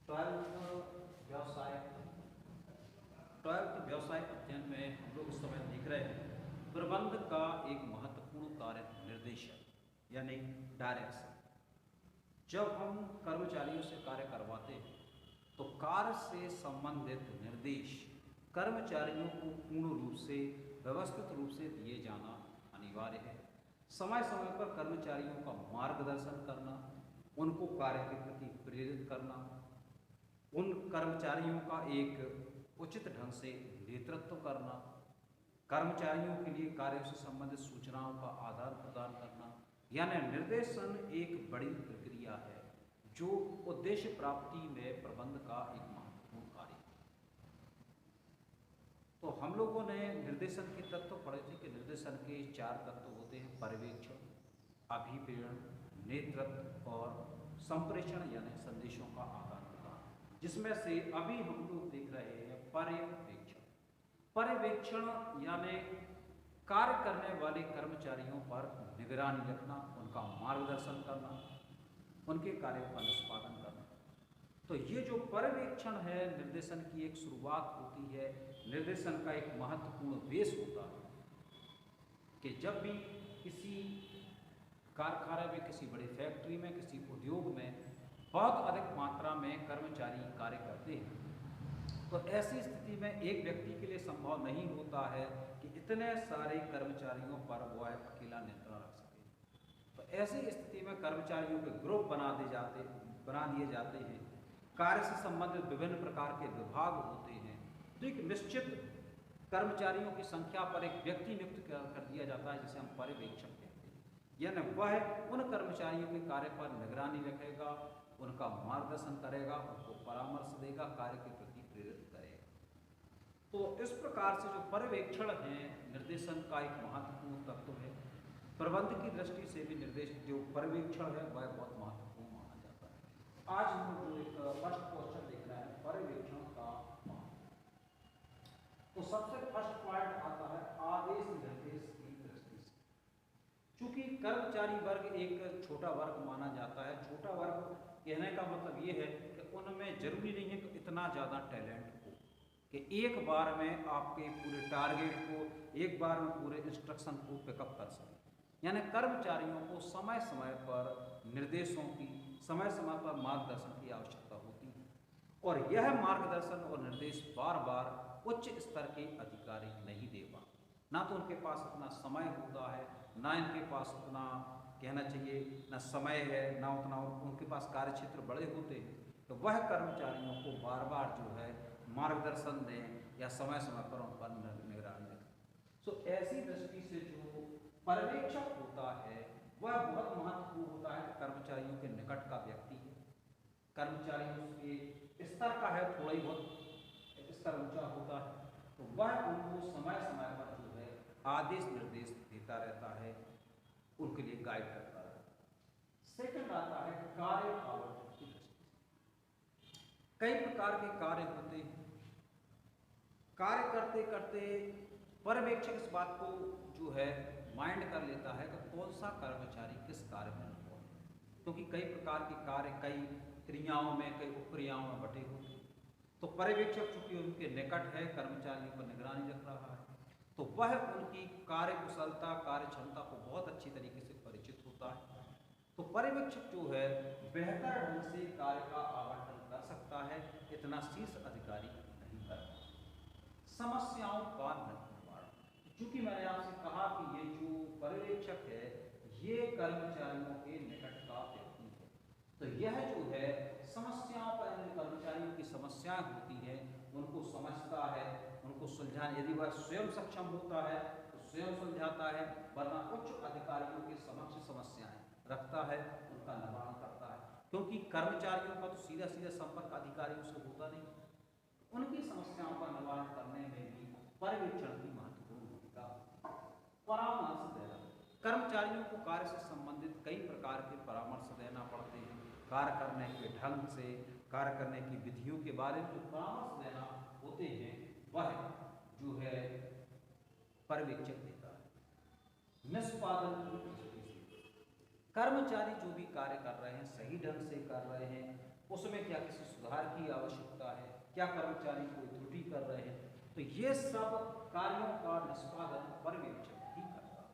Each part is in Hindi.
ट्वेल्थ व्यवसाय ट्वेल्थ व्यवसाय अध्ययन में हम लोग इस समय देख रहे हैं प्रबंध का एक महत्वपूर्ण कार्य निर्देशन यानी डायरेक्शन। जब हम कर्मचारियों से कार्य करवाते हैं तो कार्य से संबंधित निर्देश कर्मचारियों को पूर्ण रूप से व्यवस्थित रूप से दिए जाना अनिवार्य है। समय समय पर कर्मचारियों का मार्गदर्शन करना, उनको कार्य के प्रति प्रेरित करना, उन कर्मचारियों का एक उचित ढंग से नेतृत्व करना, कर्मचारियों के लिए कार्य से संबंधित सूचनाओं का आदान प्रदान करना, यानी निर्देशन एक बड़ी प्रक्रिया है जो उद्देश्य प्राप्ति में प्रबंध का एक महत्वपूर्ण कार्य है। तो हम लोगों ने निर्देशन के तत्व पढ़े थे कि निर्देशन के 4 तत्व होते हैं: पर्यवेक्षण, अभिप्रेरण, नेतृत्व और संप्रेषण यानी संदेशों का आदान प्रदान, जिसमें से अभी हम लोग देख रहे हैं पर्यवेक्षण। पर्यवेक्षण यानी कार्य करने वाले कर्मचारियों पर निगरानी रखना, उनका मार्गदर्शन करना, उनके कार्यों का निष्पादन करना। तो ये जो पर्यवेक्षण है, निर्देशन की एक शुरुआत होती है। निर्देशन का एक महत्वपूर्ण बेस होता है कि जब भी किसी कारखाने में, किसी बड़ी फैक्ट्री में, किसी उद्योग में बहुत अधिक मात्रा में कर्मचारी कार्य करते हैं तो ऐसी स्थिति में एक व्यक्ति के लिए संभव नहीं होता है कि इतने सारे कर्मचारियों पर वह अकेला नियंत्रण रख सके। तो ऐसी स्थिति में कर्मचारियों के ग्रुप बना दिए जाते हैं। कार्य से संबंधित विभिन्न प्रकार के विभाग होते हैं। तो एक निश्चित कर्मचारियों की संख्या पर एक व्यक्ति नियुक्त कर दिया जाता है जिसे हम पर्यवेक्षक कहते हैं। यानी वह उन कर्मचारियों के कार्य पर निगरानी रखेगा, उनका मार्गदर्शन करेगा, उनको परामर्श देगा, कार्य के प्रति प्रेरित करेगा। तो इस प्रकार से जो पर्यवेक्षण है निर्देशन का एक महत्वपूर्ण तत्व है। प्रबंध की दृष्टि से भी निर्देश जो पर्यवेक्षण है वह बहुत महत्वपूर्ण माना जाता है। आज हम जो एक फर्स्ट क्वेश्चन देख रहे हैं पर्यवेक्षण का महत्व। तो सबसे फर्स्ट पॉइंट आता है आदेश निर्देश की दृष्टि से। चूंकि कर्मचारी वर्ग एक छोटा वर्ग माना जाता है, छोटा वर्ग कहने का मतलब ये है कि उनमें जरूरी नहीं है कि इतना ज़्यादा टैलेंट हो कि एक बार में आपके पूरे टारगेट को, एक बार में पूरे इंस्ट्रक्शन को पिकअप कर सकें। यानी कर्मचारियों को समय समय पर निर्देशों की, समय समय पर मार्गदर्शन की आवश्यकता होती है और यह मार्गदर्शन और निर्देश बार बार उच्च स्तर के अधिकारी नहीं दे पाते। ना तो उनके पास इतना समय होता है, ना इनके पास उतना कहना चाहिए ना समय है, ना उतना उनके पास कार्य क्षेत्र बड़े होते हैं। तो वह कर्मचारियों को बार बार जो है मार्गदर्शन दें या समय समय पर उन पर निगरानी रखें। सो ऐसी दृष्टि से जो पर्यवेक्षक होता है वह बहुत महत्वपूर्ण होता है। कर्मचारियों के निकट का व्यक्ति है, कर्मचारियों के स्तर का है, थोड़ा ही बहुत स्तर ऊंचा होता है, तो वह उनको समय समय पर जो है आदेश निर्देश देता रहता है, उनके लिए गाइड करता रहता है। सेकंड आता है कार्य आवंटन की दृष्टि। कई प्रकार के कार्य होते हैं। कार्य करते करते पर्यवेक्षक इस बात को जो है माइंड कर लेता है कि कौन सा कर्मचारी किस कार्य में निपुण है, क्योंकि कई प्रकार के कार्य कई क्रियाओं में, कई उपक्रियाओं में बटे होते हैं। तो पर्यवेक्षक चूंकि उनके निकट है, कर्मचारियों पर निगरानी रख रहा है, तो वह उनकी कार्य कुशलता, कार्य क्षमता को बहुत अच्छी तरीके से परिचित होता है। तो पर्यवेक्षक जो है बेहतर ढंग से कार्य का आवंटन कर सकता है, इतना शीर्ष अधिकारी नहीं कर पाता। समस्याओं का निवारण, चूंकि मैंने आपसे कहा कि ये जो पर्यवेक्षक है ये कर्मचारियों के निकट का व्यक्ति है, तो यह जो है समस्याओं पर, कर्मचारियों की समस्याएं होती हैं उनको समझता है, उनको सुलझाने, यदि वह स्वयं सक्षम होता है तो स्वयं सुलझाता है, वरना उच्च अधिकारियों के समक्ष समस्याएं रखता है, उनका निवारण करता है। क्योंकि कर्मचारियों का तो सीधा सीधा संपर्क अधिकारियों से होता नहीं, उनकी समस्याओं का निवारण करने में भी पर्यवेक्षण की महत्वपूर्ण भूमिका। परामर्श देना, कर्मचारियों को कार्य से संबंधित कई प्रकार के परामर्श देना पड़ते हैं। कार्य करने के ढंग से, कार्य करने की विधियों के बारे में जो परामर्श देना होते हैं वह जो है पर्यवेक्षक देता है। निष्पादन की दृष्टि से कर्मचारी जो भी कार्य कर रहे हैं सही ढंग से कर रहे हैं, उसमें क्या किसी सुधार की आवश्यकता है, क्या कर्मचारी कोई त्रुटि कर रहे हैं, तो ये सब कार्यों का निष्पादन पर्यवेक्षक ही करता है।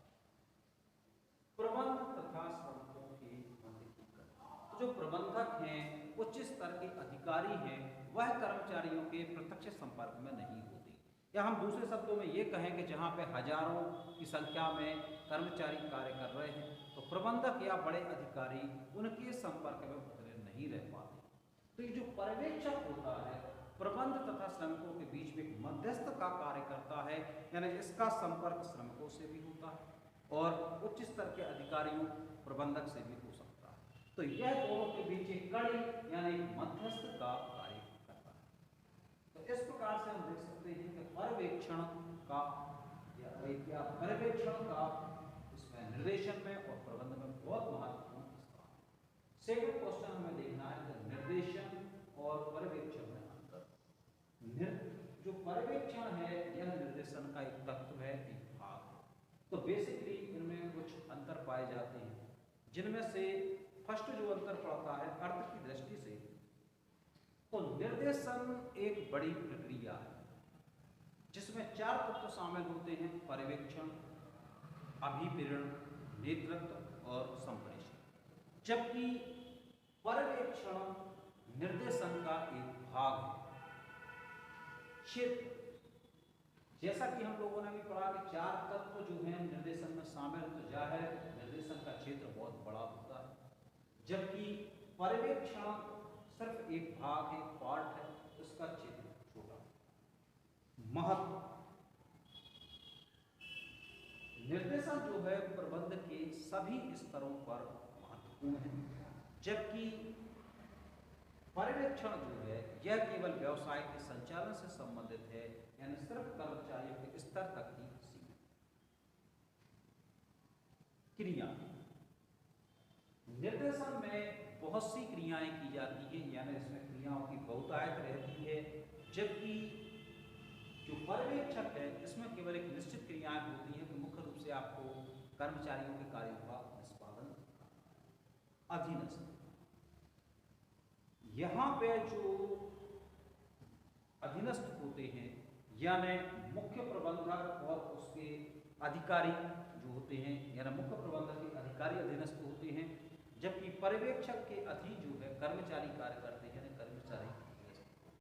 प्रबंध तथा श्रमिकों के मध्य की करता। तो जो प्रबंधक हैं, उच्च स्तर के अधिकारी हैं, वह कर्मचारियों के प्रत्यक्ष संपर्क में नहीं होते, या हम दूसरे शब्दों में ये कहें कि जहाँ पे हजारों की संख्या में कर्मचारी कार्य कर रहे हैं, तो प्रबंधक या बड़े अधिकारी उनके संपर्क में उतरे नहीं रह पाते। तो ये जो पर्यवेक्षक होता है, प्रबंध तथा श्रमिकों के बीच में एक मध्यस्थ का कार्य करता है, यानी इसका संपर्क श्रमिकों से भी होता है और उच्च स्तर के अधिकारियों प्रबंधक से भी हो सकता है। तो यह दोनों के बीच एक कड़ी यानी मध्यस्थ का कार्य करता है। तो इस प्रकार से हम देख सकते हैं कि पर्यवेक्षण का या पर्यवेक्षण का इसमें निर्देशन में और प्रबंधन में बहुत महत्वपूर्ण स्थान है। सेकंड क्वेश्चन हमें देखना है कि निर्देशन और पर्यवेक्षण में अंतर। जो पर्यवेक्षण है यह निर्देशन का एक तत्व है, एक भाग है। तो बेसिकली इनमें कुछ अंतर पाए जाते हैं, जिनमें से फर्स्ट जो अंतर पड़ता है अर्थ की दृष्टि से, तो निर्देशन एक बड़ी प्रक्रिया है जिसमें 4 तत्व शामिल होते हैं: पर्यवेक्षण, अभिप्रेरण, नेतृत्व और संप्रेषण। जबकि पर्यवेक्षण निर्देशन का एक भाग है, क्षेत्र। जैसा कि हम लोगों ने भी पढ़ा कि 4 तत्व जो हैं निर्देशन में शामिल, तो जाहिर है निर्देशन का क्षेत्र बहुत बड़ा होता है, जबकि पर्यवेक्षण सिर्फ एक भाग है, पार्ट है, उसका क्षेत्र छोटा। महत्व: निर्देशन जो है प्रबंध के सभी स्तरों पर महत्वपूर्ण है, जबकि पर्यवेक्षण जो है यह केवल व्यवसाय के संचालन से संबंधित है, यानी सिर्फ कर्मचारियों के स्तर तक ही सीमित। क्रिया: निर्देशन में बहुत सी क्रियाएं की जाती हैं, यानी इसमें क्रियाओं की बहुतायत रहती है, जबकि जो पर्यवेक्षक है इसमें केवल एक निश्चित क्रियाएं होती हैं कि मुख्य रूप से आपको कर्मचारियों के कार्यों का निष्पादन करना है। अधीनस्थ: यहाँ पे जो अधीनस्थ होते हैं यानी मुख्य प्रबंधक और उसके अधिकारी जो होते हैं, यानी मुख्य प्रबंधक के अधिकारी अधीनस्थ होते हैं, जबकि पर्यवेक्षक के अधीन जो है कर्मचारी कार्य करते हैं, कर्मचारी